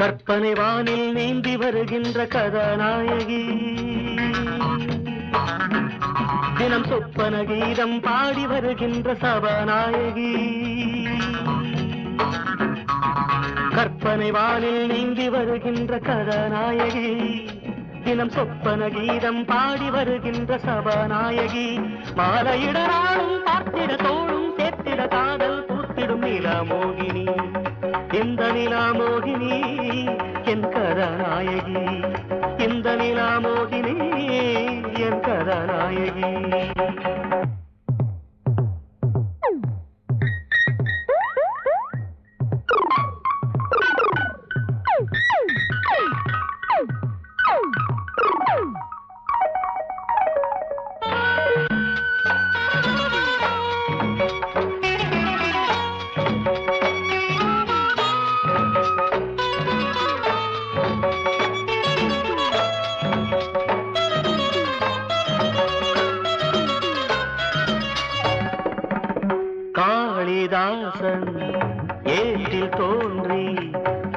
கற்பனை வானில் நீந்தி வருகின்ற கதாநாயகி தினம் சொப்பன கீதம் பாடி வருகின்ற சபாநாயகி கற்பனை வானில் நீந்தி வருகின்ற கதாநாயகி தினம் சொப்பன கீதம் பாடி வருகின்ற சபாநாயகி மாலையிட நாளும் பார்த்திட தோளும் சேர்த்திட காதல் பூத்திடும் நிலாமோகினி இந்த நிலாமோகினி என் கதாநாயகி இந்த நிலாமோகினி என் கதாநாயகி காளிதாசன் ஏற்றில் தோன்றி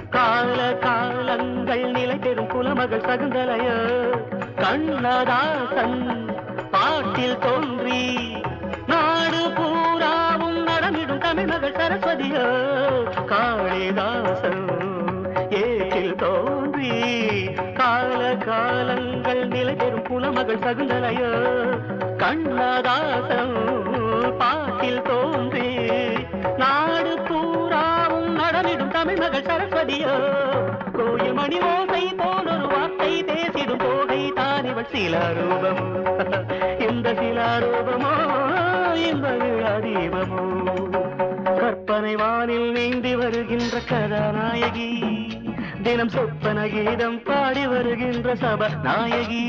கால காலங்கள் நிலை பெறும் குலமகள் சகுந்தலைய கண்ணதாசன் பாட்டில் தோன்றி நாடு பூராவும் நடமிடும் தமிழ்மகள் சரஸ்வதிய காளிதாசன் ஏற்றில் தோன்றி கால காலங்கள் நிலை பெறும் குலமகள் சகுந்தலைய கண்ணதாசன் பாட்டில் தோன்றி நாடு பூராவும் நடமிடும் தமிழ்மகள் சரஸ்வதியோ கோயில் மணி ஓசை போலொரு வார்த்தை பேசிடும் போகை தான் இவள் சிலாரூபம் இந்த சிலாரூபமோ இந்த விழாதீபமோ கற்பனை வானில் நீந்தி வருகின்ற கதாநாயகி தினம் சொப்பன கீதம் பாடி வருகின்ற சபாநாயகி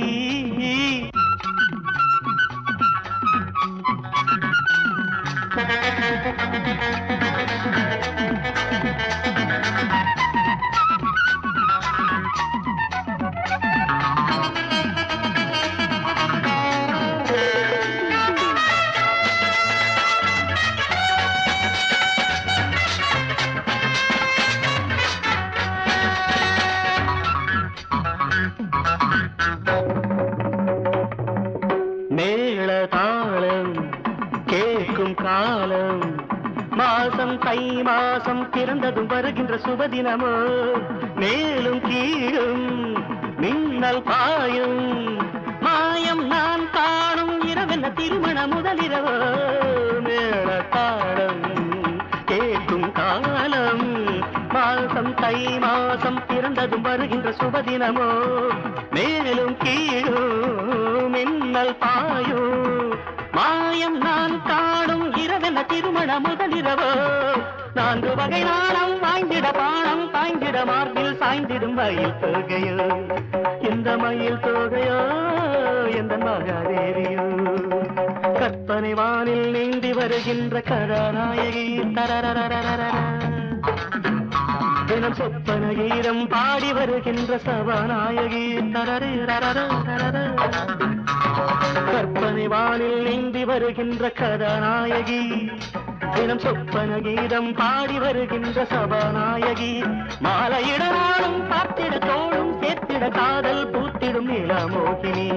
மேள தாளம் கேட்கும் காலம் மாசம் தை மாசம் பிறந்ததும் வருகின்ற சுபதினமோ மேலும் கீழும் மின்னல் பாயும் மாயம் நான் காணும் இரவென்ன திருமண முதலிரவோ மேள தாளம் கேட்கும் காலம் மாசம் தை மாசம் பிறந்ததும் வருகின்ற சுபதினமோ மேலும் கீழும் மின்னல் பாயோ மாயம் நான் காணும் இரவென திருமண முதலிரவோ நான்கு வகை நாளம் வாய்ந்திட பானம் தாய்ந்திட மார்பில் சாய்ந்திடும் மயில் தொகையோ இந்த மயில் தொகையோ எந்த மகாதேவியோ கற்பனை வானில் நீந்தி வருகின்ற கதாநாயகி தரரரரரர தினம் சொப்பன கீதம் பாடி வருகின்ற சபாநாயகி கற்பனை வானில் நீந்தி வருகின்ற கதாநாயகி தினம் சொப்பன கீதம் பாடி வருகின்ற சபாநாயகி மாலையிட நாளும் பார்த்திட தோளும் சேர்த்திட காதல் பூத்திடும் நிலாமோகினி